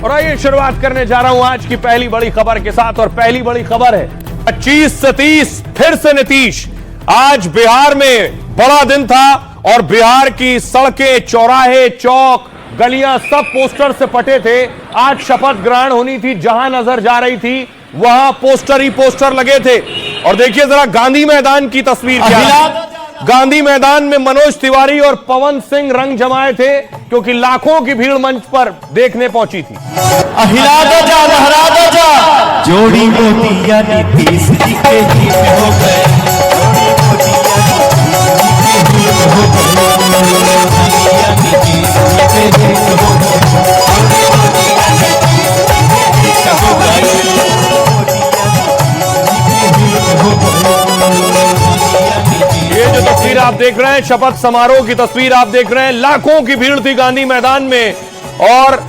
और आइए शुरुआत करने जा रहा हूं आज की पहली बड़ी खबर के साथ। और पहली बड़ी खबर है 25 से 30 फिर से नीतीश। आज बिहार में बड़ा दिन था और बिहार की सड़कें, चौराहे, चौक, गलियां सब पोस्टर से पटे थे। आज शपथ ग्रहण होनी थी, जहां नजर जा रही थी वहां पोस्टर ही पोस्टर लगे थे। और देखिए जरा गांधी मैदान की तस्वीर क्या है। गांधी मैदान में मनोज तिवारी और पवन सिंह रंग जमाए थे क्योंकि लाखों की भीड़ मंच पर देखने पहुंची थी। हिला दो जा, लहरा दो जा, जोड़ी मोतिया नीतीश जी के गीत हो गए, ये जो तस्वीर आप देख रहे हैं शपथ समारोह की तस्वीर आप देख रहे हैं। लाखों की भीड़ थी गांधी मैदान में और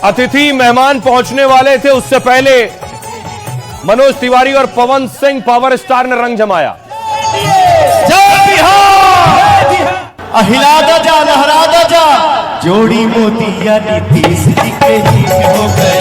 अतिथि मेहमान पहुंचने वाले थे। उससे पहले मनोज तिवारी और पवन सिंह पावर स्टार ने रंग जमाया। जय बिहार, हिला दो जा, लहरा दो जा, जोड़ी मोतिया नीतीश जी के गीत हो गए,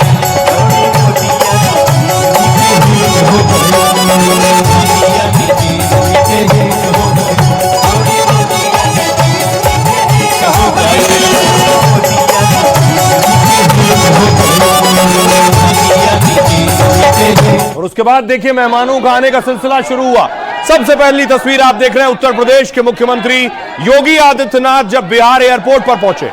और उसके बाद देखिए मेहमानों का आने का सिलसिला शुरू हुआ। सबसे पहली तस्वीर आप देख रहे हैं उत्तर प्रदेश के मुख्यमंत्री योगी आदित्यनाथ जब बिहार एयरपोर्ट पर पहुंचे।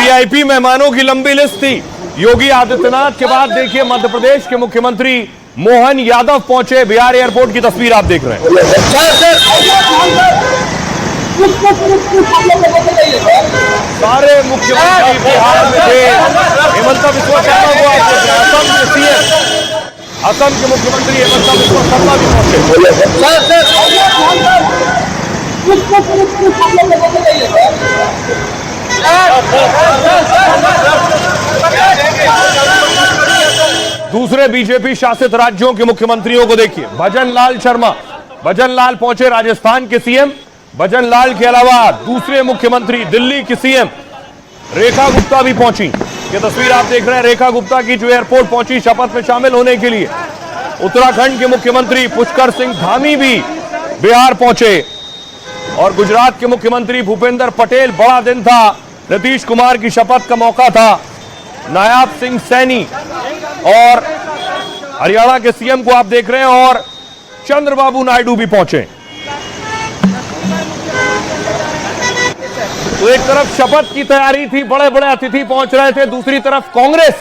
वीआईपी मेहमानों की लंबी लिस्ट थी। योगी आदित्यनाथ के बाद देखिए मध्य प्रदेश के मुख्यमंत्री मोहन यादव पहुंचे बिहार एयरपोर्ट की तस्वीर आप देख रहे हैं। सारे मुख्यमंत्री बिहार में थे। हेमंत बिस्वा शर्मा को आप देख रहे हैं। असम के सीएम, असम के मुख्यमंत्री हेमंत बिस्वा शर्मा भी पहुंचे। दूसरे बीजेपी शासित राज्यों के मुख्यमंत्रियों को देखिए। भजन लाल शर्मा, भजन लाल पहुंचे राजस्थान के सीएम। भजन लाल के अलावा दूसरे मुख्यमंत्री दिल्ली की सीएम रेखा गुप्ता भी पहुंची। ये तस्वीर आप देख रहे हैं रेखा गुप्ता की जो एयरपोर्ट पहुंची शपथ में शामिल होने के लिए। उत्तराखंड के मुख्यमंत्री पुष्कर सिंह धामी भी बिहार पहुंचे और गुजरात के मुख्यमंत्री भूपेंद्र पटेल। बड़ा दिन था, नीतीश कुमार की शपथ का मौका था। नायाब सिंह सैनी और हरियाणा के सीएम को आप देख रहे हैं और चंद्रबाबू नायडू भी पहुंचे। तो एक तरफ शपथ की तैयारी थी, बड़े बड़े अतिथि पहुंच रहे थे, दूसरी तरफ कांग्रेस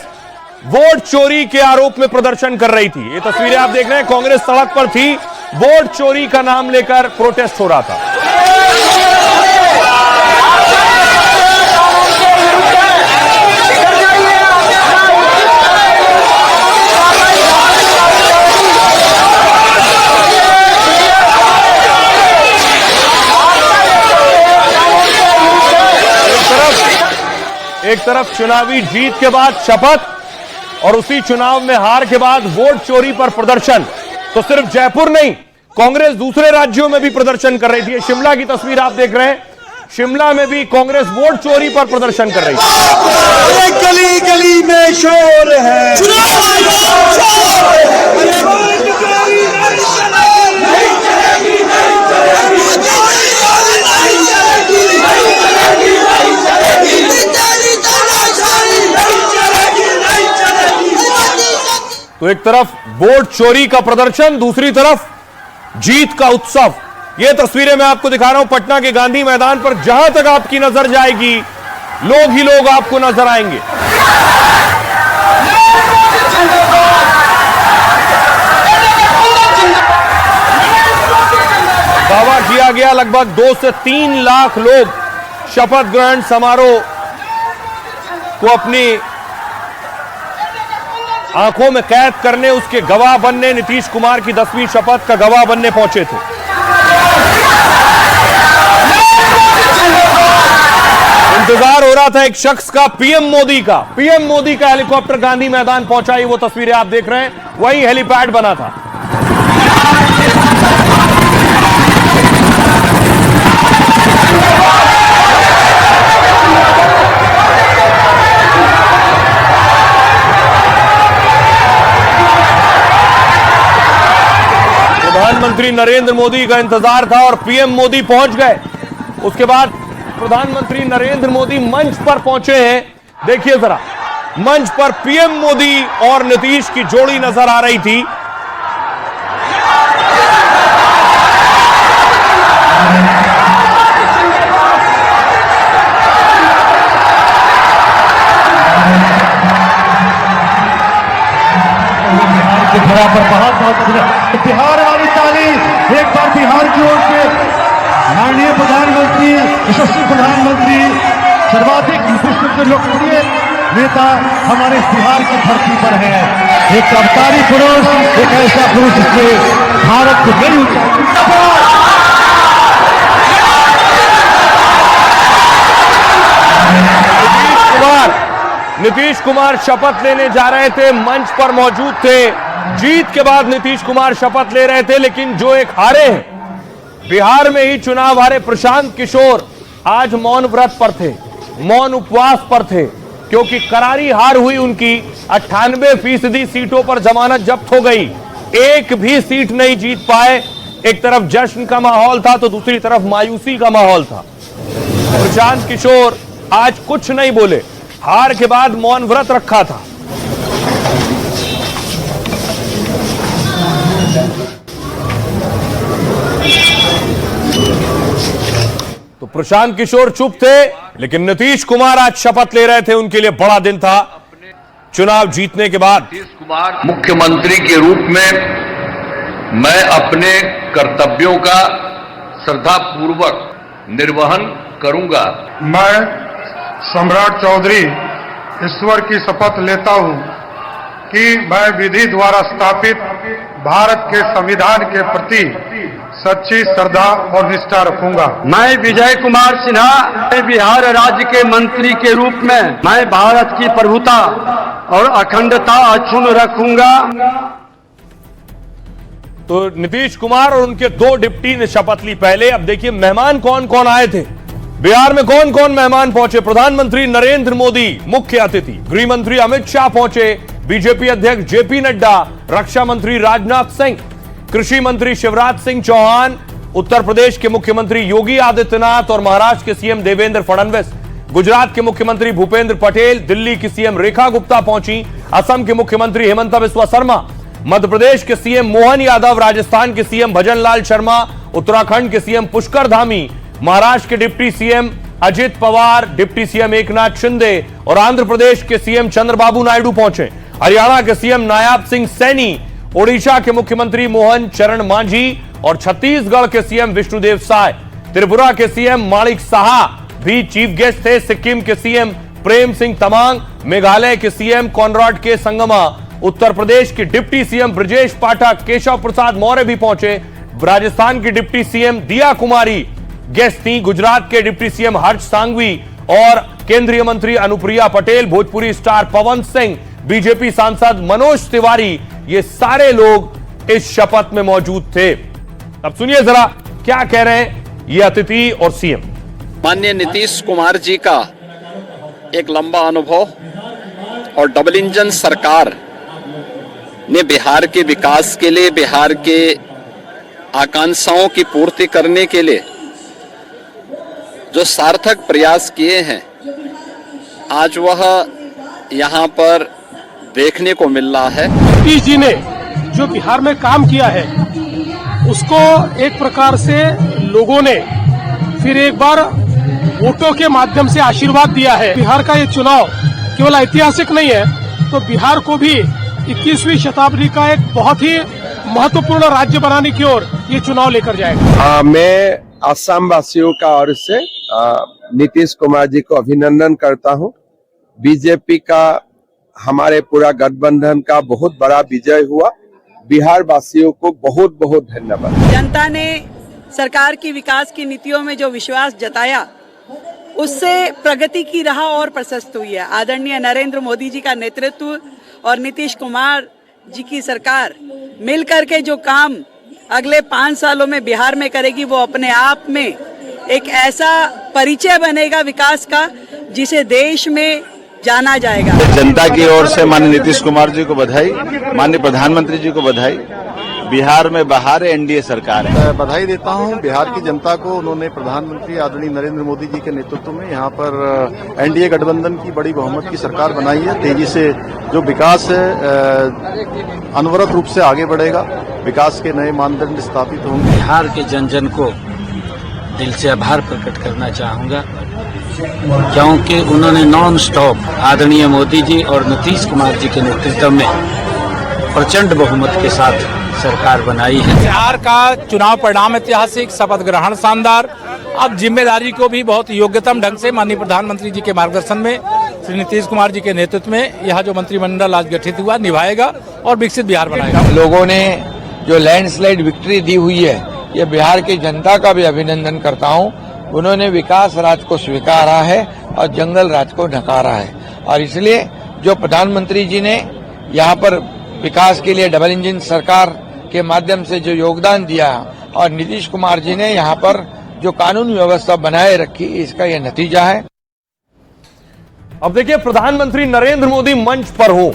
वोट चोरी के आरोप में प्रदर्शन कर रही थी। ये तस्वीरें आप देख रहे हैं, कांग्रेस सड़क पर थी, वोट चोरी का नाम लेकर प्रोटेस्ट हो रहा था। एक तरफ चुनावी जीत के बाद शपथ और उसी चुनाव में हार के बाद वोट चोरी पर प्रदर्शन। तो सिर्फ जयपुर नहीं, कांग्रेस दूसरे राज्यों में भी प्रदर्शन कर रही थी। शिमला की तस्वीर आप देख रहे हैं, शिमला में भी कांग्रेस वोट चोरी पर प्रदर्शन कर रही थी। गली गली में शोर है, तो एक तरफ वोट चोरी का प्रदर्शन, दूसरी तरफ जीत का उत्सव। ये तस्वीरें मैं आपको दिखा रहा हूं पटना के गांधी मैदान पर। जहां तक आपकी नजर जाएगी लोग ही लोग आपको नजर आएंगे। दावा किया गया लगभग 2 से 3 लाख लोग शपथ ग्रहण समारोह को अपनी आंखों में कैद करने, उसके गवाह बनने, नीतीश कुमार की 10वीं शपथ का गवाह बनने पहुंचे थे। रहा था एक शख्स का, पीएम मोदी का हेलीकॉप्टर गांधी मैदान पहुंचा। ये वो तस्वीरें आप देख रहे हैं, वही हेलीपैड बना था। प्रधानमंत्री नरेंद्र मोदी का इंतजार था और पीएम मोदी पहुंच गए। उसके बाद प्रधानमंत्री नरेंद्र मोदी मंच पर पहुंचे हैं। देखिए जरा, मंच पर पीएम मोदी और नीतीश की जोड़ी नजर आ रही थी। बराबर बहुत बिहार वाली ताली एक बार बिहार की ओर से। माननीय प्रधानमंत्री, यशस्वी प्रधानमंत्री, सर्वाधिक विश्व के लोकप्रिय नेता हमारे बिहार की धरती पर है। एक अवतारी पुरुष, एक ऐसा पुरुष जिसने भारत को नई ऊंचाई। नीतीश कुमार शपथ लेने जा रहे थे, मंच पर मौजूद थे। जीत के बाद नीतीश कुमार शपथ ले रहे थे, लेकिन जो एक हारे हैं, बिहार में ही चुनाव हारे प्रशांत किशोर आज मौन व्रत पर थे, मौन उपवास पर थे, क्योंकि करारी हार हुई उनकी। 98% सीटों पर जमानत जब्त हो गई, एक भी सीट नहीं जीत पाए। एक तरफ जश्न का माहौल था तो दूसरी तरफ मायूसी का माहौल था। प्रशांत किशोर आज कुछ नहीं बोले, हार के बाद मौन व्रत रखा था। तो प्रशांत किशोर चुप थे, लेकिन नीतीश कुमार आज शपथ ले रहे थे। उनके लिए बड़ा दिन था चुनाव जीतने के बाद। नीतीश कुमार मुख्यमंत्री के रूप में मैं अपने कर्तव्यों का श्रद्धापूर्वक निर्वहन करूंगा। मैं सम्राट चौधरी ईश्वर की शपथ लेता हूं कि मैं विधि द्वारा स्थापित भारत के संविधान के प्रति सच्ची श्रद्धा और निष्ठा रखूंगा। मैं विजय कुमार सिन्हा बिहार राज्य के मंत्री के रूप में मैं भारत की प्रभुता और अखंडता अक्षुण्ण रखूंगा। तो नीतीश कुमार और उनके दो डिप्टी ने शपथ ली पहले। अब देखिए मेहमान कौन कौन आए थे, बिहार में कौन कौन मेहमान पहुंचे। प्रधानमंत्री नरेंद्र मोदी मुख्य अतिथि, गृह मंत्री अमित शाह पहुंचे, बीजेपी अध्यक्ष जेपी नड्डा, रक्षा मंत्री राजनाथ सिंह, कृषि मंत्री शिवराज सिंह चौहान, उत्तर प्रदेश के मुख्यमंत्री योगी आदित्यनाथ और महाराष्ट्र के सीएम देवेंद्र फडणवीस, गुजरात के मुख्यमंत्री भूपेंद्र पटेल, दिल्ली की सीएम रेखा गुप्ता पहुंची, असम के मुख्यमंत्री हेमंत बिस्वा शर्मा, मध्य प्रदेश के सीएम मोहन यादव, राजस्थान के सीएम भजन लाल शर्मा, उत्तराखंड के सीएम पुष्कर धामी, महाराष्ट्र के deputy CM Ajit Pawar, deputy CM Eknath Shinde और आंध्र प्रदेश के सीएम चंद्रबाबू नायडू पहुंचे। हरियाणा के सीएम नायाब सिंह सैनी, ओडिशा के मुख्यमंत्री मोहन चरण मांझी और छत्तीसगढ़ के सीएम विष्णुदेव साय, त्रिपुरा के सीएम माणिक साहा भी चीफ गेस्ट थे। सिक्किम के सीएम प्रेम सिंह तमांग, मेघालय के सीएम कॉनराड के संगमा, उत्तर प्रदेश के डिप्टी सीएम ब्रजेश पाठक, केशव प्रसाद मौर्य भी पहुंचे। राजस्थान की डिप्टी सीएम दिया कुमारी गेस्ट थी, गुजरात के डिप्टी सीएम हर्ष सांघवी और केंद्रीय मंत्री अनुप्रिया पटेल, भोजपुरी स्टार पवन सिंह, बीजेपी सांसद मनोज तिवारी, ये सारे लोग इस शपथ में मौजूद थे। अब सुनिए जरा क्या कह रहे हैं ये अतिथि और सीएम। माननीय नीतीश कुमार जी का एक लंबा अनुभव और डबल इंजन सरकार ने बिहार के विकास के लिए, बिहार के आकांक्षाओं की पूर्ति करने के लिए जो सार्थक प्रयास किए हैं, आज वह यहाँ पर देखने को मिल रहा है। नीतीश जी ने जो बिहार में काम किया है उसको एक प्रकार से लोगों ने फिर एक बार वोटों के माध्यम से आशीर्वाद दिया है। बिहार का ये चुनाव केवल ऐतिहासिक नहीं है, तो बिहार को भी 21वीं शताब्दी का एक बहुत ही महत्वपूर्ण राज्य बनाने की ओर ये चुनाव लेकर जाएगा। मैं असम वासियों का ओर से नीतीश कुमार जी को अभिनंदन करता हूं। बीजेपी का, हमारे पूरा गठबंधन का बहुत बड़ा विजय हुआ। बिहार वासियों को बहुत बहुत धन्यवाद। जनता ने सरकार की विकास की नीतियों में जो विश्वास जताया, उससे प्रगति की राह और प्रशस्त हुई है। आदरणीय नरेंद्र मोदी जी का नेतृत्व और नीतीश कुमार जी की सरकार मिलकर के जो काम अगले 5 सालों में बिहार में करेगी, वो अपने आप में एक ऐसा परिचय बनेगा विकास का जिसे देश में जाना जाएगा। जनता की ओर से माननीय नीतीश कुमार जी को बधाई, माननीय प्रधानमंत्री जी को बधाई। बिहार में बहार एनडीए सरकार है। बधाई देता हूं बिहार की जनता को। उन्होंने प्रधानमंत्री आदरणीय नरेंद्र मोदी जी के नेतृत्व में यहाँ पर एनडीए गठबंधन की बड़ी बहुमत की सरकार बनाई है। तेजी से जो विकास है अनवरत रूप से आगे बढ़ेगा, विकास के नए मानदंड स्थापित होंगे। बिहार के जन जन को दिल से आभार प्रकट करना चाहूंगा, क्योंकि उन्होंने नॉन स्टॉप आदरणीय मोदी जी और नीतीश कुमार जी के नेतृत्व में प्रचंड बहुमत के साथ सरकार बनाई है। बिहार का चुनाव परिणाम ऐतिहासिक, शपथ ग्रहण शानदार। अब जिम्मेदारी को भी बहुत योग्यतम ढंग से माननीय प्रधानमंत्री जी के मार्गदर्शन में, श्री नीतीश कुमार जी के नेतृत्व में यह जो मंत्रिमंडल आज गठित हुआ निभाएगा और विकसित बिहार बनाएगा। लोगों ने जो लैंडस्लाइड विक्ट्री दी हुई है, ये बिहार की जनता का भी अभिनंदन करता हूँ। उन्होंने विकास राज को स्वीकारा है और जंगल राज को नकारा है, और इसलिए जो प्रधानमंत्री जी ने यहाँ पर विकास के लिए डबल इंजन सरकार के माध्यम से जो योगदान दिया और नीतीश कुमार जी ने यहाँ पर जो कानून व्यवस्था बनाए रखी, इसका यह नतीजा है। अब देखिए, प्रधानमंत्री नरेंद्र मोदी मंच पर हो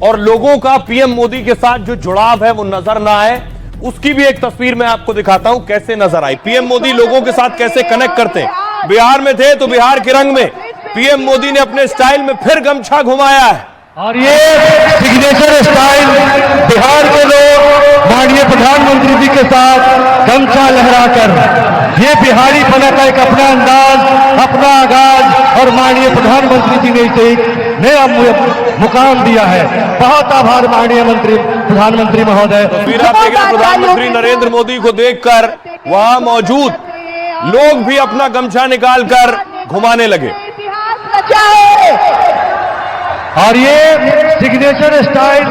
और लोगों का पीएम मोदी के साथ जो जुड़ाव है वो नजर ना आए, उसकी भी एक तस्वीर मैं आपको दिखाता हूं कैसे नजर आई। पीएम मोदी लोगों के साथ कैसे कनेक्ट करते हैं। बिहार में थे तो बिहार के रंग में पीएम मोदी ने अपने स्टाइल में फिर गमछा घुमाया है, और ये सिग्नेचर स्टाइल बिहार के लोग माननीय प्रधानमंत्री जी के साथ गमछा लहराकर, ये बिहारी पना का एक अपना अंदाज, अपना आगाज, और माननीय प्रधानमंत्री जी ने इसे एक नया मुकाम दिया है। बहुत आभार माननीय प्रधानमंत्री महोदय। प्रधानमंत्री नरेंद्र मोदी को देखकर वहां मौजूद लोग भी अपना गमछा निकालकर घुमाने लगे, और ये सिग्नेचर स्टाइल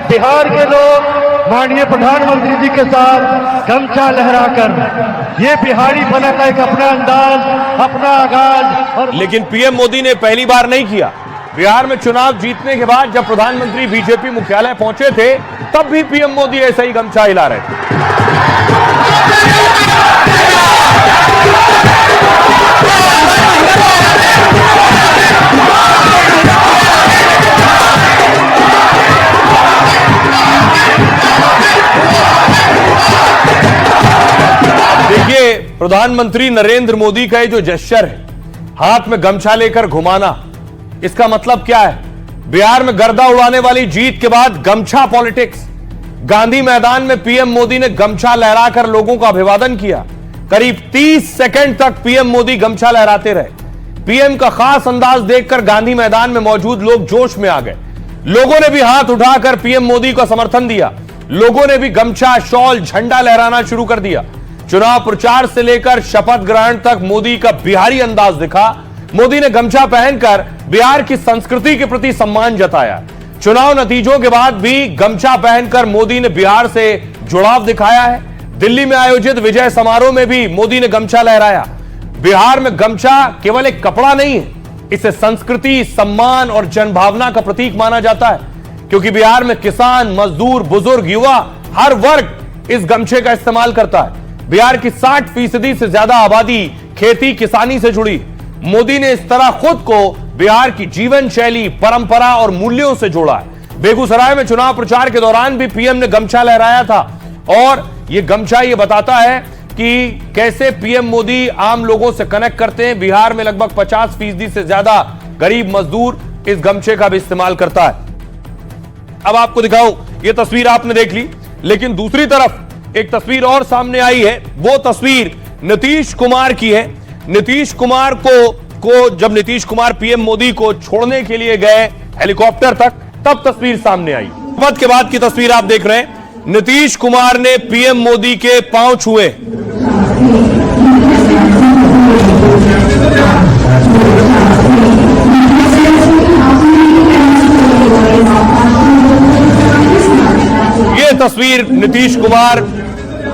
बिहार के लोग माननीय प्रधानमंत्री जी के साथ गमछा लहराकर, ये बिहारी पना का एक अपना अंदाज, अपना आगाज। और लेकिन पीएम मोदी ने पहली बार नहीं किया। बिहार में चुनाव जीतने के बाद जब प्रधानमंत्री बीजेपी मुख्यालय पहुंचे थे, तब भी पीएम मोदी ऐसा ही गमछा हिला रहे थे। देखिए, प्रधानमंत्री नरेंद्र मोदी का ये जो जेस्चर है, हाथ में गमछा लेकर घुमाना, इसका मतलब क्या है? बिहार में गर्दा उड़ाने वाली जीत के बाद गमछा पॉलिटिक्स। गांधी मैदान में पीएम मोदी ने गमछा लहराकर लोगों का अभिवादन किया। करीब 30 सेकंड तक पीएम मोदी गमछा लहराते रहे। पीएम का खास अंदाज देखकर गांधी मैदान में मौजूद लोग जोश में आ गए। लोगों ने भी हाथ उठाकर पीएम मोदी को समर्थन दिया। लोगों ने भी गमछा, शॉल, झंडा लहराना शुरू कर दिया। चुनाव प्रचार से लेकर शपथ ग्रहण तक मोदी का बिहारी अंदाज दिखा। मोदी ने गमछा पहनकर बिहार की संस्कृति के प्रति सम्मान जताया। चुनाव नतीजों के बाद भी गमछा पहनकर मोदी ने बिहार से जुड़ाव दिखाया है। दिल्ली में आयोजित विजय समारोह में भी मोदी ने गमछा लहराया। बिहार में गमछा केवल एक कपड़ा नहीं है, इसे संस्कृति, सम्मान और जनभावना का प्रतीक माना जाता है, क्योंकि बिहार में किसान, मजदूर, बुजुर्ग, युवा, हर वर्ग इस गमछे का इस्तेमाल करता है। बिहार की 60% से ज्यादा आबादी खेती किसानी से जुड़ी। मोदी ने इस तरह खुद को बिहार की जीवन शैली, परंपरा और मूल्यों से जोड़ा है। बेगूसराय में चुनाव प्रचार के दौरान भी पीएम ने गमछा लहराया था, और यह गमछा ये बताता है कि कैसे पीएम मोदी आम लोगों से कनेक्ट करते हैं। बिहार में लगभग 50% से ज्यादा गरीब मजदूर इस गमछे का भी इस्तेमाल करता है। अब आपको दिखाऊं, यह तस्वीर आपने देख ली, लेकिन दूसरी तरफ एक तस्वीर और सामने आई है। वो तस्वीर नीतीश कुमार की है। नीतीश कुमार को जब नीतीश कुमार पीएम मोदी को छोड़ने के लिए गए हेलीकॉप्टर तक, तब तस्वीर सामने आई। शपथ के बाद की तस्वीर आप देख रहे हैं। नीतीश कुमार ने पीएम मोदी के पांव छुए। ये तस्वीर नीतीश कुमार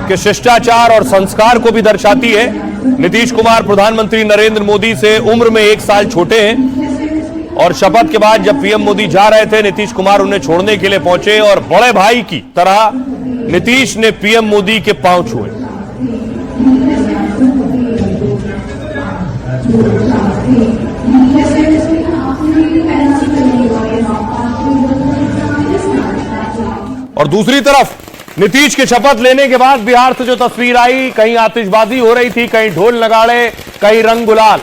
के शिष्टाचार और संस्कार को भी दर्शाती है। नीतीश कुमार प्रधानमंत्री नरेंद्र मोदी से उम्र में 1 साल छोटे हैं और शपथ के बाद जब पीएम मोदी जा रहे थे, नीतीश कुमार उन्हें छोड़ने के लिए पहुंचे और बड़े भाई की तरह नीतीश ने पीएम मोदी के पांव छुए। और दूसरी तरफ नीतीश के शपथ लेने के बाद बिहार से जो तस्वीर आई, कहीं आतिशबाजी हो रही थी, कहीं ढोल नगाड़े, कहीं रंग गुलाल।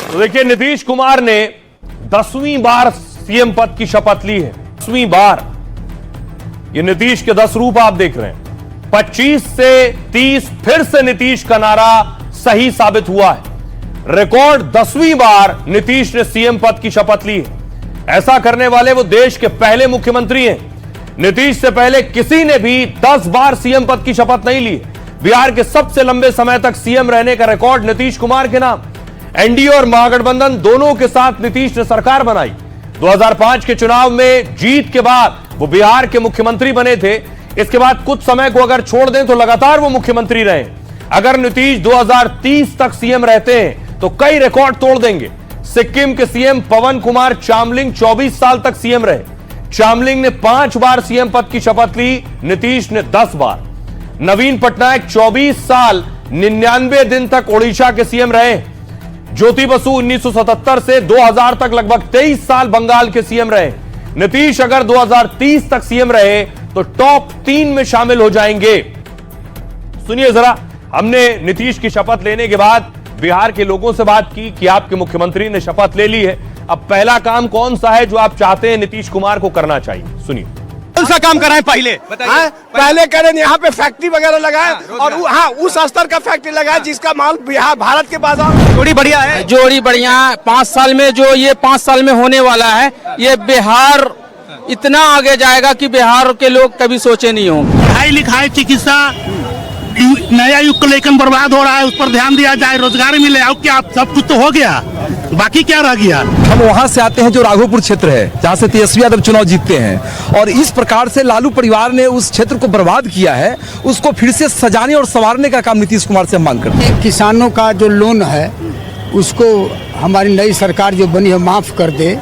तो देखिए, नीतीश कुमार ने 10वीं बार सीएम पद की शपथ ली है। 10वीं बार। ये नीतीश के 10 रूप आप देख रहे हैं। 25 से 30 फिर से नीतीश का नारा सही साबित हुआ है। रिकॉर्ड 10वीं बार नीतीश ने सीएम पद की शपथ ली है। ऐसा करने वाले वो देश के पहले मुख्यमंत्री हैं। नीतीश से पहले किसी ने भी 10 बार सीएम पद की शपथ नहीं ली। बिहार के सबसे लंबे समय तक सीएम रहने का रिकॉर्ड नीतीश कुमार के नाम। एनडीए और महागठबंधन दोनों के साथ नीतीश ने सरकार बनाई। 2005 के चुनाव में जीत के बाद वो बिहार के मुख्यमंत्री बने थे। इसके बाद कुछ समय को अगर छोड़ दें तो लगातार वो मुख्यमंत्री रहे। अगर नीतीश 2030 तक सीएम रहते हैं तो कई रिकॉर्ड तोड़ देंगे। सिक्किम के सीएम पवन कुमार चामलिंग 24 साल तक सीएम रहे। चामलिंग ने 5 बार सीएम पद की शपथ ली, नीतीश ने 10 बार। नवीन पटनायक 24 साल 99 दिन तक ओडिशा के सीएम रहे। ज्योति बसु 1977 से 2000 तक लगभग 23 साल बंगाल के सीएम रहे। नीतीश अगर 2030 तक सीएम रहे तो टॉप 3 में शामिल हो जाएंगे। सुनिए जरा, हमने नीतीश की शपथ लेने के बाद बिहार के लोगों से बात की कि आपके मुख्यमंत्री ने शपथ ले ली है, अब पहला काम कौन सा है जो आप चाहते हैं नीतीश कुमार को करना चाहिए। सुनिए। कौन सा काम कराएं पहले? पहले करें यहाँ पे फैक्ट्री वगैरह लगाए और उस स्तर का फैक्ट्री लगाए जिसका माल बिहार भारत के बाजार जोड़ी बढ़िया है। जोड़ी बढ़िया 5 साल में जो ये 5 साल में होने वाला है, ये बिहार इतना आगे जाएगा कि बिहार के लोग कभी सोचे नहीं होंगे। पढ़ाई लिखाई, चिकित्सा, नया युग को लेकर बर्बाद हो रहा है, उस पर ध्यान दिया जाए, रोजगार मिले। और क्या सब कुछ तो हो गया, बाकी क्या रह गया? हम वहां से आते हैं जो राघोपुर क्षेत्र है, जहां से तेजस्वी यादव चुनाव जीतते हैं, और इस प्रकार से लालू परिवार ने उस क्षेत्र को बर्बाद किया है, उसको फिर से सजाने और संवारने का काम नीतीश कुमार से हम मांग करते हैं। किसानों का जो लोन है उसको हमारी नई सरकार जो बनी है माफ कर दे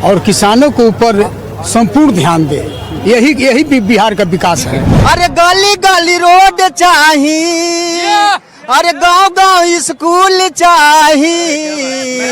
और किसानों के ऊपर संपूर्ण ध्यान दे। यही भी बिहार का विकास है। अरे गली गली रोड चाहिए, अरे गांव गांव स्कूल चाहिए।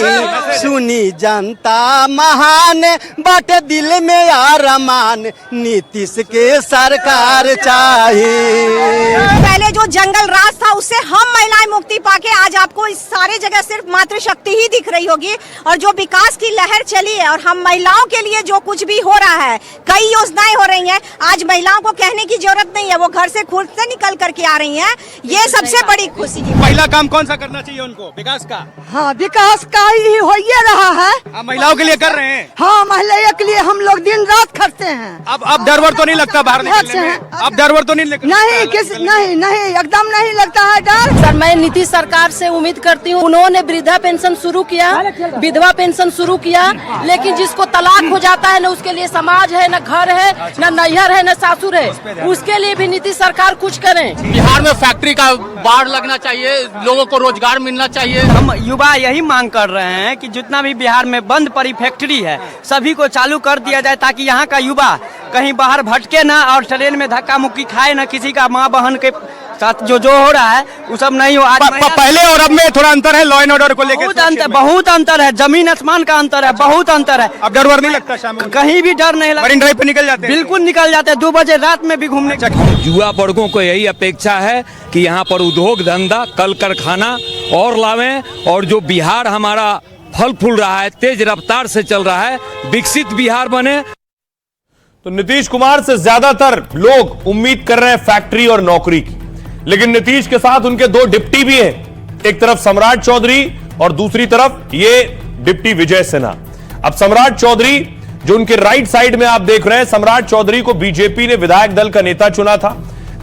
सुनी जनता महान बाटे दिल में आरमान, नीतीश के सरकार चाहिए। पहले जो जंगल राज था उससे हम महिलाएं मुक्ति पाके आज आपको इस सारे जगह सिर्फ मातृशक्ति ही दिख रही होगी। और जो विकास की लहर चली है और हम महिलाओं के लिए जो कुछ भी हो रहा है, कई योजनाएं हो रही हैं, आज महिलाओं को कहने की जरूरत नहीं है, वो घर से खुद से निकल करके आ रही हैं। ये सबसे बड़ी खुशी। पहला काम कौन सा करना चाहिए उनको? विकास का। हाँ, विकास का ही हो रहा है। महिलाओं के लिए कर रहे हैं। हाँ, महिलाओं के लिए हम लोग दिन रात खटते हैं। अब डर वर तो नहीं लगता बाहर निकलने में? अब डर वर तो नहीं लगता? नहीं, एकदम नहीं लगता है डर। सर, मैं नीतीश सरकार से उम्मीद करती हूँ। उन्होंने वृद्धा पेंशन शुरू किया, विधवा पेंशन शुरू किया, लेकिन जिसको तलाक हो जाता है न उसके लिए समाज है, न घर है, न नैहर है, न सासुर है, उसके लिए भी नीतीश सरकार कुछ करें। बिहार में फैक्ट्री का बाढ़ लगना चाहिए, लोगों को रोजगार मिलना चाहिए। हम युवा यही मांग कर रहे हैं कि जितना भी बिहार में बंद पड़ी फैक्ट्री है सभी को चालू कर दिया जाए, ताकि यहाँ का युवा कहीं बाहर भटके ना और ट्रेन में धक्का मुक्की खाए ना, किसी का माँ बहन के साथ जो हो रहा है वो सब नहीं हो। आज पहले और अब में थोड़ा अंतर है, लॉ एंड ऑर्डर को लेकर बहुत अंतर है, जमीन आसमान का अंतर है, बहुत अंतर है। अब डर वर नहीं लगता? शाम में कहीं भी डर नहीं लगता। मरीन ड्राइव पे निकल जाते हैं? बिल्कुल निकल जाते हैं, 2 बजे रात में भी घूमने। युवा वर्गों को यही अपेक्षा है कि यहाँ पर उद्योग धंधा, कल कारखाना और लावें, और जो बिहार हमारा फल फूल रहा है, तेज रफ्तार से चल रहा है, विकसित बिहार बने। तो नीतीश कुमार से ज्यादातर लोग उम्मीद कर रहे हैं फैक्ट्री और नौकरी की, लेकिन नीतीश के साथ उनके 2 डिप्टी भी हैं। एक तरफ सम्राट चौधरी और दूसरी तरफ ये डिप्टी विजय सिन्हा। अब सम्राट चौधरी जो उनके राइट साइड में आप देख रहे हैं, सम्राट चौधरी को बीजेपी ने विधायक दल का नेता चुना था।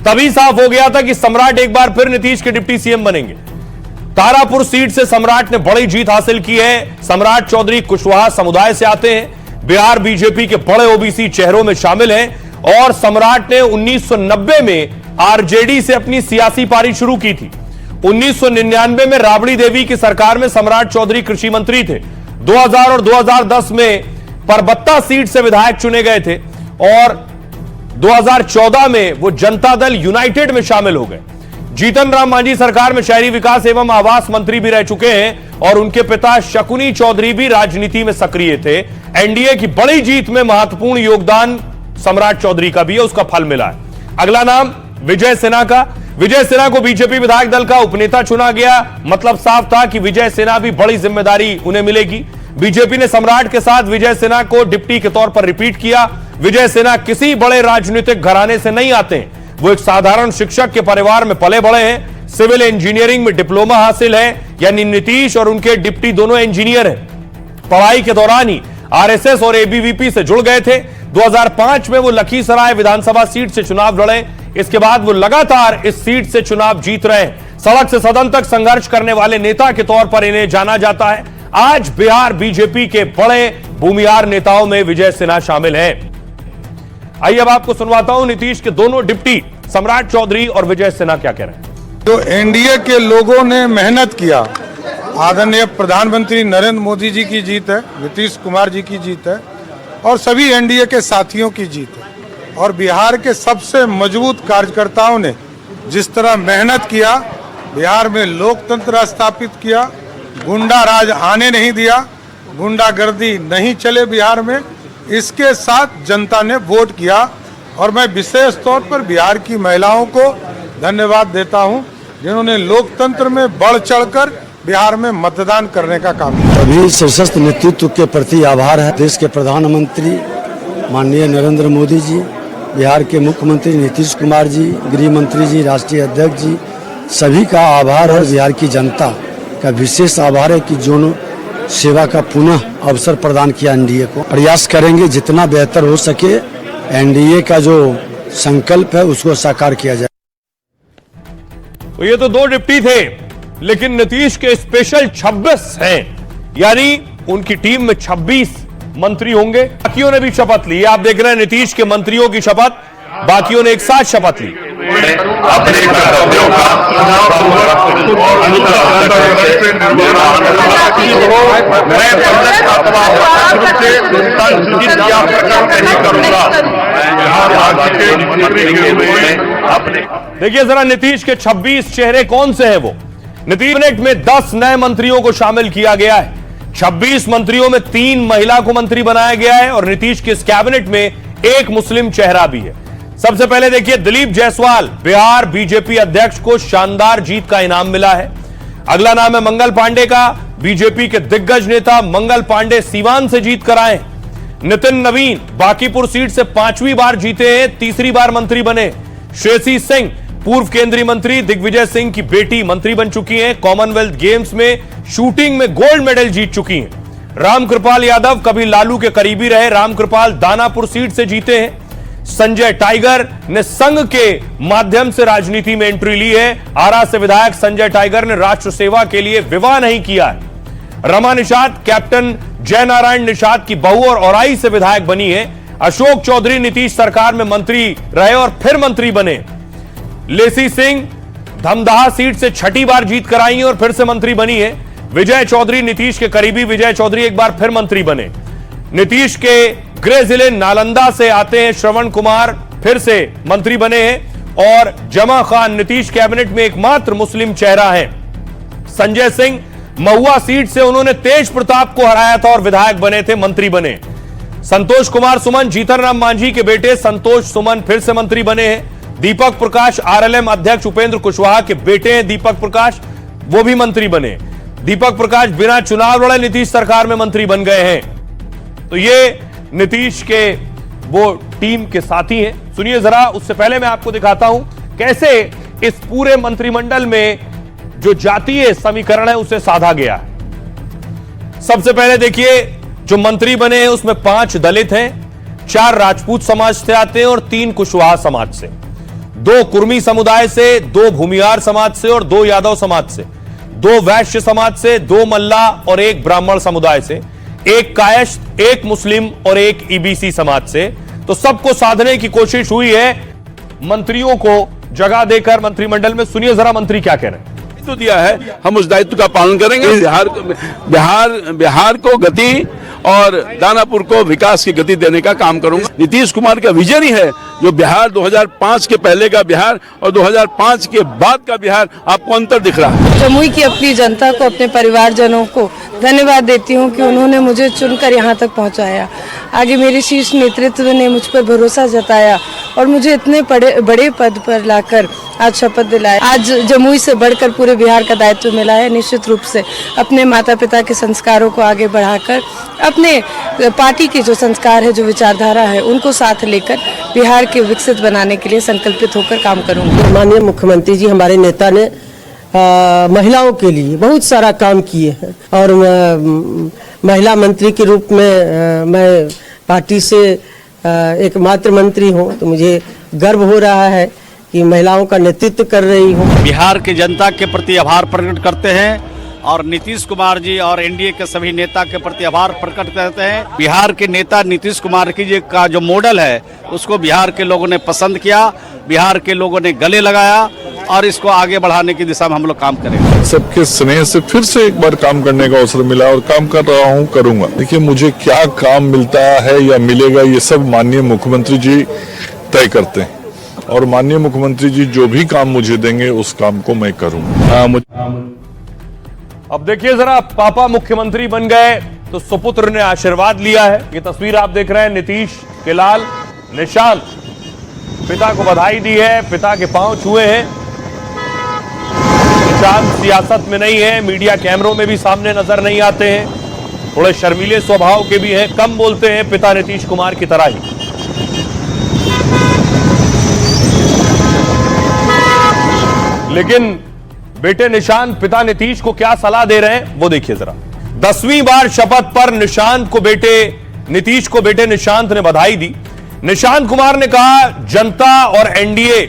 तभी साफ हो गया था कि सम्राट एक बार फिर नीतीश के डिप्टी सीएम बनेंगे। तारापुर सीट से सम्राट ने बड़ी जीत हासिल की है। सम्राट चौधरी कुशवाहा समुदाय से आते हैं, बिहार बीजेपी के बड़े ओबीसी चेहरों में शामिल हैं और सम्राट ने 1990 में आरजेडी से अपनी सियासी पारी शुरू की थी। 1999 में राबड़ी देवी की सरकार में सम्राट चौधरी कृषि मंत्री थे। 2000 और 2010 में परबत्ता सीट से विधायक चुने गए थे और 2014 में वो जनता दल यूनाइटेड में शामिल हो गए। जीतन राम मांझी सरकार में शहरी विकास एवं आवास मंत्री भी रह चुके हैं और उनके पिता शकुनी चौधरी भी राजनीति में सक्रिय थे। एनडीए की बड़ी जीत में महत्वपूर्ण योगदान सम्राट चौधरी का भी है, उसका फल मिला है। अगला नाम विजय सिन्हा का। विजय सिन्हा को बीजेपी विधायक दल का उपनेता चुना गया। मतलब साफ था कि विजय सिन्हा भी बड़ी जिम्मेदारी उन्हें मिलेगी। बीजेपी ने सम्राट के साथ विजय सिन्हा को डिप्टी के तौर पर रिपीट किया। विजय सिन्हा किसी बड़े राजनीतिक घराने से नहीं आते हैं, वो एक साधारण शिक्षक के परिवार में पले बड़े हैं। सिविल इंजीनियरिंग में डिप्लोमा हासिल है, यानी नीतीश और उनके डिप्टी दोनों इंजीनियर हैं। पढ़ाई के दौरान ही आरएसएस और एबीवीपी से जुड़ गए थे। 2005 में वो लखीसराय विधानसभा सीट से चुनाव लड़े। इसके बाद वो लगातार इस सीट से चुनाव जीत रहे हैं। सड़क से सदन तक संघर्ष करने वाले नेता के तौर पर इन्हें जाना जाता है। आज बिहार बीजेपी के बड़े भूमिहार नेताओं में विजय सिन्हा शामिल हैं। आइए अब आपको सुनवाता हूं नीतीश के दोनों डिप्टी सम्राट चौधरी और विजय सिन्हा क्या कह रहे हैं। जो एनडीए के लोगों ने मेहनत किया, आदरणीय प्रधानमंत्री नरेंद्र मोदी जी की जीत है, नीतीश कुमार जी की जीत है और सभी एनडीए के साथियों की जीत है। और बिहार के सबसे मजबूत कार्यकर्ताओं ने जिस तरह मेहनत किया, बिहार में लोकतंत्र स्थापित किया, गुंडा राज आने नहीं दिया, गुंडागर्दी नहीं चले बिहार में, इसके साथ जनता ने वोट किया। और मैं विशेष तौर पर बिहार की महिलाओं को धन्यवाद देता हूं, जिन्होंने लोकतंत्र में बढ़ चढ़कर बिहार में मतदान करने का काम किया। अभी शीर्षस्थ नेतृत्व के प्रति आभार है। देश के प्रधानमंत्री माननीय नरेंद्र मोदी जी, बिहार के मुख्यमंत्री नीतीश कुमार जी, गृह मंत्री जी, राष्ट्रीय अध्यक्ष जी, सभी का आभार है। बिहार की जनता का विशेष आभार है कि जो सेवा का पुनः अवसर प्रदान किया एनडीए को। प्रयास करेंगे जितना बेहतर हो सके एनडीए का जो संकल्प है उसको साकार किया जाए। तो ये तो दो डिप्टी थे, लेकिन नीतीश के स्पेशल 26 हैं, यानी उनकी टीम में 26 मंत्री होंगे। बाकियों ने भी शपथ ली। आप देख रहे हैं नीतीश के मंत्रियों की शपथ, बाकियों ने एक साथ शपथ ली। अपने कर्तव्यों का देखिए जरा नीतीश के 26 चेहरे कौन से हैं। वो नीतीश कैबिनेट में 10 नए मंत्रियों को शामिल किया गया है। 26 मंत्रियों में 3 महिला को मंत्री बनाया गया है और नीतीश के इस कैबिनेट में एक मुस्लिम चेहरा भी है। सबसे पहले देखिए दिलीप जायसवाल, बिहार बीजेपी अध्यक्ष को शानदार जीत का इनाम मिला है। अगला नाम है मंगल पांडे का। बीजेपी के दिग्गज नेता मंगल पांडे सीवान से जीत कर आए। नितिन नवीन बांकीपुर सीट से 5वीं बार जीते हैं, 3री बार मंत्री बने। श्रेयसी सिंह पूर्व केंद्रीय मंत्री दिग्विजय सिंह की बेटी मंत्री बन चुकी हैं। कॉमनवेल्थ गेम्स में शूटिंग में गोल्ड मेडल जीत चुकी हैं। रामकृपाल यादव कभी लालू के करीबी रहे, रामकृपाल दानापुर सीट से जीते हैं। संजय टाइगर ने संघ के माध्यम से राजनीति में एंट्री ली है। आरा से विधायक संजय टाइगर ने राष्ट्र सेवा के लिए विवाह नहीं किया है। रमा निषाद कैप्टन जयनारायण निषाद की बहू और औराई से विधायक बनी है। अशोक चौधरी नीतीश सरकार में मंत्री रहे और फिर मंत्री बने। लेसी सिंह धमदाहा सीट से 6ठी बार जीत कर आई और फिर से मंत्री बनी है। विजय चौधरी नीतीश के करीबी विजय चौधरी एक बार फिर मंत्री बने। नीतीश के गृह जिले नालंदा से आते हैं श्रवण कुमार, फिर से मंत्री बने हैं। और जमा खान नीतीश कैबिनेट में एकमात्र मुस्लिम चेहरा है। संजय सिंह महुआ सीट से उन्होंने तेज प्रताप को हराया था और विधायक बने थे, मंत्री बने। संतोष कुमार सुमन जीतन राम मांझी के बेटे संतोष सुमन फिर से मंत्री बने हैं। दीपक प्रकाश आरएलएम अध्यक्ष उपेंद्र कुशवाहा के बेटे हैं दीपक प्रकाश, वो भी मंत्री बने। दीपक प्रकाश बिना चुनाव लड़े नीतीश सरकार में मंत्री बन गए हैं। तो ये नीतीश के वो टीम के साथी हैं। सुनिए जरा, उससे पहले मैं आपको दिखाता हूं कैसे इस पूरे मंत्रिमंडल में जो जातीय समीकरण है उसे साधा गया है। सबसे पहले देखिए जो मंत्री बने हैं उसमें 5 दलित हैं, 4 राजपूत समाज से आते हैं और 3 कुशवाहा समाज से, 2 कुर्मी समुदाय से, 2 भूमिहार समाज से और 2 यादव समाज से, 2 वैश्य समाज से, 2 मल्ला और 1 ब्राह्मण समुदाय से, 1 कायस्थ, 1 मुस्लिम और 1 ईबीसी समाज से। तो सबको साधने की कोशिश हुई है मंत्रियों को जगह देकर मंत्रिमंडल में। सुनिए जरा मंत्री क्या कह रहे हैं। तो दिया है, हम उस दायित्व का पालन करेंगे। बिहार को गति और दानापुर को विकास की गति देने का काम करूंगा। नीतीश कुमार का विजन ही है जो बिहार 2005 के पहले का बिहार और 2005 के बाद का बिहार आपको अंतर दिख रहा है। जमुई की अपनी जनता को, अपने परिवारजनों को धन्यवाद देती हूँ कि उन्होंने मुझे चुनकर यहाँ तक पहुँचाया। आगे मेरे शीर्ष नेतृत्व ने मुझ पर भरोसा जताया और मुझे इतने बड़े पद पर लाकर आज शपथ दिलाया। आज जमुई से बढ़कर पूरे बिहार का दायित्व मिला है। निश्चित रूप से अपने माता पिता के संस्कारों को आगे बढ़ाकर, अपने पार्टी के जो संस्कार है, जो विचारधारा है, उनको साथ लेकर बिहार के विकसित बनाने के लिए संकल्पित होकर काम करूंगी। माननीय मुख्यमंत्री जी, हमारे नेता ने महिलाओं के लिए बहुत सारा काम किए हैं और महिला मंत्री के रूप में मैं पार्टी से एकमात्र मंत्री हूं, तो मुझे गर्व हो रहा है कि महिलाओं का नेतृत्व कर रही हूं। बिहार की जनता के प्रति आभार प्रकट करते हैं और नीतीश कुमार जी और एनडीए के सभी नेता के प्रति आभार प्रकट करते हैं। बिहार के नेता नीतीश कुमार जी का जो मॉडल है उसको बिहार के लोगों ने पसंद किया, बिहार के लोगों ने गले लगाया और इसको आगे बढ़ाने की दिशा में हम लोग काम करेंगे। सबके स्नेह से फिर से एक बार काम करने का अवसर मिला और काम कर रहा हूँ, करूंगा। देखिए, मुझे क्या काम मिलता है या मिलेगा ये सब माननीय मुख्यमंत्री जी तय करते हैं और माननीय मुख्यमंत्री जी जो भी काम मुझे देंगे उस काम को मैं करूंगा। अब देखिए जरा, पापा मुख्यमंत्री बन गए तो सुपुत्र ने आशीर्वाद लिया है। ये तस्वीर आप देख रहे हैं, नीतीश के लाल निशांत पिता को बधाई दी है, पिता के पांव छुए हैं। निशांत सियासत में नहीं है, मीडिया कैमरों में भी सामने नजर नहीं आते हैं, थोड़े शर्मीले स्वभाव के भी हैं, कम बोलते हैं, पिता नीतीश कुमार की तरह ही। लेकिन बेटे निशांत पिता नीतीश को क्या सलाह दे रहे हैं वो देखिए जरा। 10वीं बार शपथ पर नीतीश को बेटे निशांत ने बधाई दी। निशांत कुमार ने कहा, जनता और एनडीए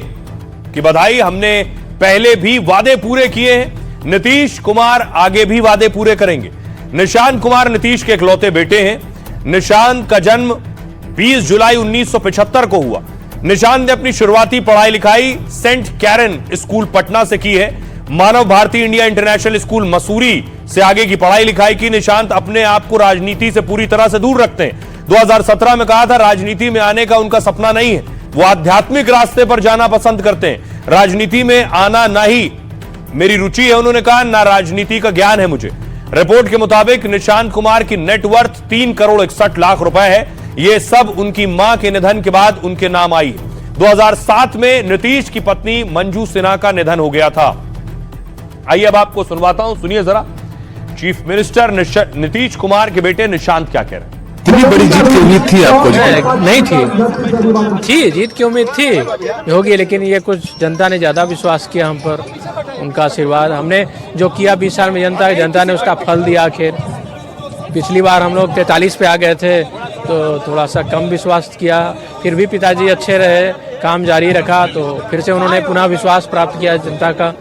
की बधाई, हमने पहले भी वादे पूरे किए हैं, नीतीश कुमार आगे भी वादे पूरे करेंगे। निशांत कुमार नीतीश के इकलौते बेटे हैं। निशांत का जन्म 20 जुलाई 1975 को हुआ। निशांत ने अपनी शुरुआती पढ़ाई लिखाई सेंट कैरन स्कूल पटना से की है। Manav Bharati India International School Mussoorie से आगे की पढ़ाई लिखाई की। निशांत अपने आप को राजनीति से पूरी तरह से दूर रखते हैं। 2017 में कहा था राजनीति में आने का उनका सपना नहीं है, वो आध्यात्मिक रास्ते पर जाना पसंद करते हैं। राजनीति में आना ना ही मेरी रुचि है, उन्होंने कहा, ना राजनीति का ज्ञान है मुझे। रिपोर्ट के मुताबिक निशांत कुमार की नेटवर्थ 3 करोड़ 61 लाख रुपए है। ये सब उनकी मां के निधन के बाद उनके नाम आई है। 2007 में नीतीश की पत्नी मंजू सिन्हा का निधन हो गया था। आइए अब आपको सुनवाता हूं, सुनिए जरा चीफ मिनिस्टर नीतीश कुमार के बेटे निशांत क्या कह रहे हैं। इतनी बड़ी जीत की उम्मीद थी आपको? नहीं थी जीत की उम्मीद थी होगी, लेकिन ये कुछ जनता ने ज्यादा विश्वास किया हम पर, उनका आशीर्वाद। हमने जो किया 20 साल में जनता ने उसका फल दिया। आखिर पिछली बार हम लोग 43 पे आ गए थे तो थोड़ा सा कम विश्वास किया, फिर भी पिताजी अच्छे रहे, काम जारी रखा, तो फिर से उन्होंने पुनः विश्वास प्राप्त किया जनता का।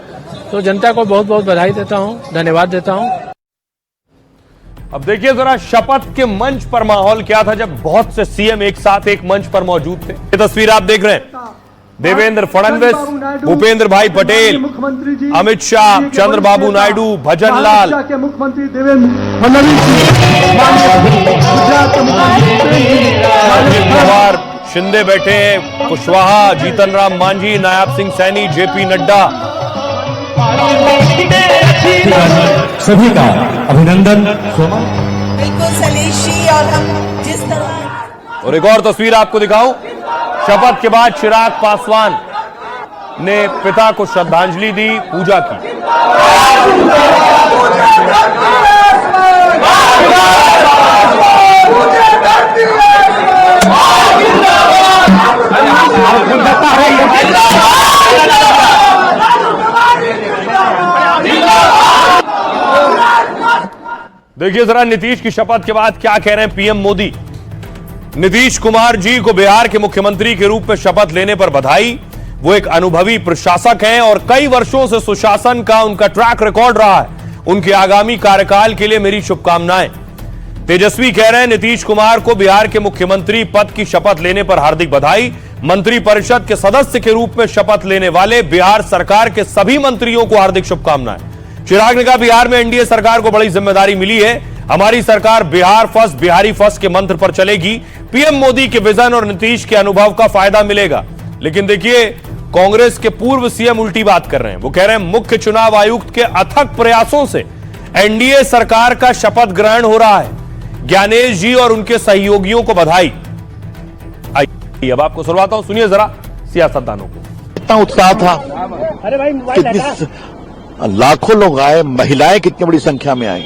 तो जनता को बहुत बहुत बधाई देता हूं, धन्यवाद देता हूं। अब देखिए जरा शपथ के मंच पर माहौल क्या था जब बहुत से सीएम एक साथ एक मंच पर मौजूद थे। ये तस्वीर आप देख रहे हैं, देवेंद्र फडणवीस, भूपेंद्र भाई पटेल, अमित शाह, चंद्रबाबू नायडू, भजन लाल, मुख्यमंत्री देवेंद्र फडणवीस, कुमार शिंदे बैठे हैं, कुशवाहा, जीतन राम मांझी, नायब सिंह सैनी, जेपी नड्डा, सभी का अभिनंदन। बिल्कुल सलीशी और हम जिस तरह। और एक और तस्वीर आपको दिखाऊं, शपथ के बाद चिराग पासवान ने पिता को श्रद्धांजलि दी, पूजा की। देखिए जरा नीतीश की शपथ के बाद क्या कह रहे हैं पीएम मोदी। नीतीश कुमार जी को बिहार के मुख्यमंत्री के रूप में शपथ लेने पर बधाई। वो एक अनुभवी प्रशासक हैं और कई वर्षों से सुशासन का उनका ट्रैक रिकॉर्ड रहा है। उनके आगामी कार्यकाल के लिए मेरी शुभकामनाएं। तेजस्वी कह रहे हैं नीतीश कुमार को बिहार के मुख्यमंत्री पद की शपथ लेने पर हार्दिक बधाई। मंत्रिपरिषद के सदस्य के रूप में शपथ लेने वाले बिहार सरकार के सभी मंत्रियों को हार्दिक शुभकामनाएं। चिराग ने कहा बिहार में एनडीए सरकार को बड़ी जिम्मेदारी मिली है। हमारी सरकार बिहार फर्स्ट बिहारी फर्स्ट के मंत्र पर चलेगी। पीएम मोदी के विजन और नीतीश के अनुभव का फायदा मिलेगा। लेकिन देखिए कांग्रेस के पूर्व सीएम उल्टी बात कर रहे हैं। वो कह रहे हैं मुख्य चुनाव आयुक्त के अथक प्रयासों से एनडीए सरकार का शपथ ग्रहण हो रहा है। ज्ञानेश जी और उनके सहयोगियों को बधाई। आइए अब आपको सुनवाता हूं, सुनिए जरा सियासतदानों को। कितना उत्साह था, कितनी लाखों लोग आए, महिलाएं कितनी बड़ी संख्या में आई।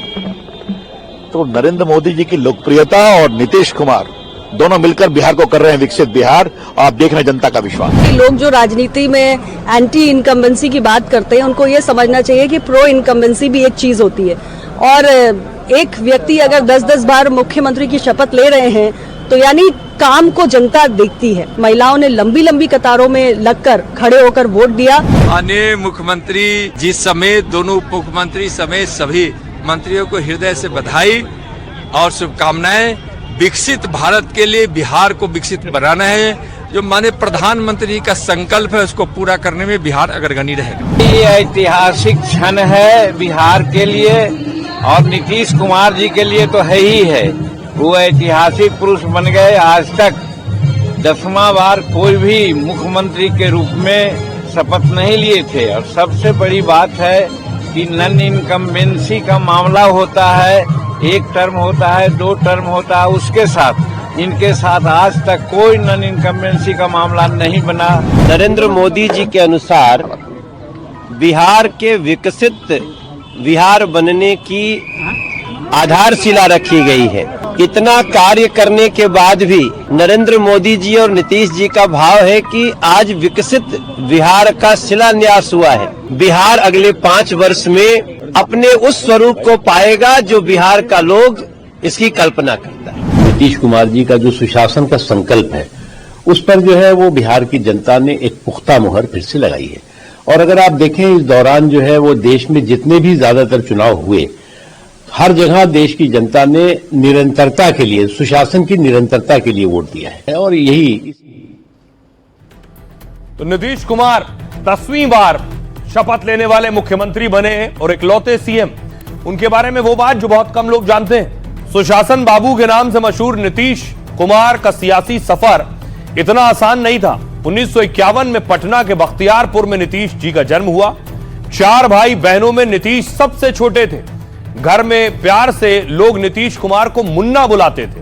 तो नरेंद्र मोदी जी की लोकप्रियता और नीतीश कुमार दोनों मिलकर बिहार को कर रहे हैं विकसित बिहार। आप देख रहे हैं जनता का विश्वास। लोग जो राजनीति में एंटी इनकम्बेंसी की बात करते हैं उनको ये समझना चाहिए कि प्रो इनकम्बेंसी भी एक चीज होती है। और एक व्यक्ति अगर 10-10 बार मुख्यमंत्री की शपथ ले रहे हैं तो यानी काम को जनता देखती है। महिलाओं ने लंबी लंबी कतारों में लगकर खड़े होकर वोट दिया। माननीय मुख्यमंत्री जी समेत दोनों उप मुख्यमंत्री समेत सभी मंत्रियों को हृदय से बधाई और शुभकामनाएं। विकसित भारत के लिए बिहार को विकसित बनाना है। जो माननीय प्रधानमंत्री का संकल्प है उसको पूरा करने में बिहार अग्रगणी रहेगा। ये ऐतिहासिक क्षण है बिहार के लिए और नीतीश कुमार जी के लिए तो है ही है। वो ऐतिहासिक पुरुष बन गए। आज तक 10वां बार कोई भी मुख्यमंत्री के रूप में शपथ नहीं लिए थे। और सबसे बड़ी बात है कि नॉन इनकम्बेंसी का मामला होता है, एक टर्म होता है, 2 टर्म होता है, उसके साथ इनके साथ आज तक कोई नॉन इनकम्बेंसी का मामला नहीं बना। नरेंद्र मोदी जी के अनुसार बिहार के विकसित बिहार बनने की आधारशिला रखी गई है। इतना कार्य करने के बाद भी नरेंद्र मोदी जी और नीतीश जी का भाव है कि आज विकसित बिहार का शिलान्यास हुआ है। बिहार अगले 5 वर्ष में अपने उस स्वरूप को पाएगा जो बिहार का लोग इसकी कल्पना करता है। नीतीश कुमार जी का जो सुशासन का संकल्प है उस पर जो है वो बिहार की जनता ने एक पुख्ता मुहर फिर से लगाई है। और अगर आप देखें इस दौरान जो है वो देश में जितने भी ज्यादातर चुनाव हुए हर जगह देश की जनता ने निरंतरता के लिए, सुशासन की निरंतरता के लिए वोट दिया है। और यही तो नीतीश कुमार 10वीं बार शपथ लेने वाले मुख्यमंत्री बने हैं और इकलौते सीएम। उनके बारे में वो बात जो बहुत कम लोग जानते हैं। सुशासन बाबू के नाम से मशहूर नीतीश कुमार का सियासी सफर इतना आसान नहीं था। 1951 में पटना के बख्तियारपुर में नीतीश जी का जन्म हुआ। 4 भाई बहनों में नीतीश सबसे छोटे थे। घर में प्यार से लोग नीतीश कुमार को मुन्ना बुलाते थे।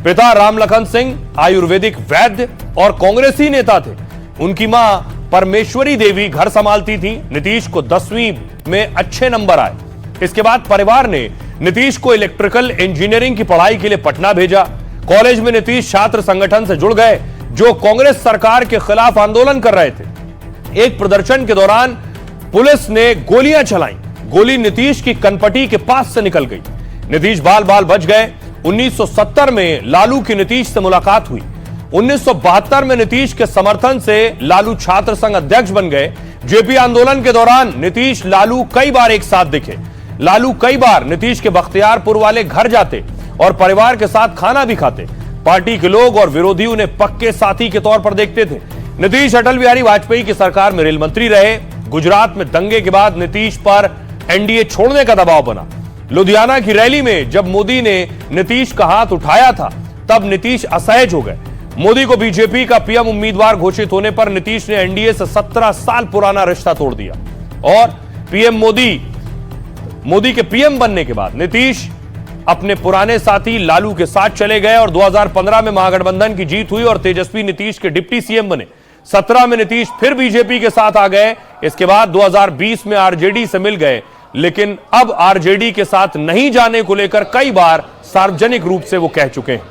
पिता रामलखन सिंह आयुर्वेदिक वैद्य और कांग्रेसी नेता थे। उनकी मां परमेश्वरी देवी घर संभालती थी। नीतीश को 10वीं में अच्छे नंबर आए। इसके बाद परिवार ने नीतीश को इलेक्ट्रिकल इंजीनियरिंग की पढ़ाई के लिए पटना भेजा। कॉलेज में नीतीश छात्र संगठन से जुड़ गए जो कांग्रेस सरकार के खिलाफ आंदोलन कर रहे थे। एक प्रदर्शन के दौरान पुलिस ने गोलियां चलाई। गोली नीतीश की कनपटी के पास से निकल गई। नीतीश बाल बाल बच गए। 1970 में लालू की नीतीश से मुलाकात हुई। 1972 में नीतीश के समर्थन से लालू छात्र संघ अध्यक्ष बन गए। जेपी आंदोलन के दौरान नीतीश लालू कई बार एक साथ दिखे। लालू कई बार नीतीश के बख्तियारपुर वाले घर जाते और परिवार के साथ खाना भी खाते। पार्टी के लोग और विरोधी उन्हें पक्के साथी के तौर पर देखते थे। नीतीश अटल बिहारी वाजपेयी की सरकार में रेल मंत्री रहे। गुजरात में दंगे के बाद नीतीश पर एनडीए छोड़ने का दबाव बना। लुधियाना की रैली में जब मोदी ने नीतीश का हाथ उठाया था तब नीतीश असहज हो गए। मोदी को बीजेपी का पीएम उम्मीदवार घोषित होने पर नीतीश ने एनडीए से 17 साल पुराना रिश्ता तोड़ दिया और पीएम मोदी के पीएम बनने के बाद नीतीश अपने पुराने साथी लालू के साथ चले गए और 2015 में महागठबंधन की जीत हुई और तेजस्वी नीतीश के डिप्टी सीएम बने। 17 में नीतीश फिर बीजेपी के साथ आ गए। इसके बाद 2020 में आरजेडी से मिल गए, लेकिन अब आरजेडी के साथ नहीं जाने को लेकर कई बार सार्वजनिक रूप से वो कह चुके हैं।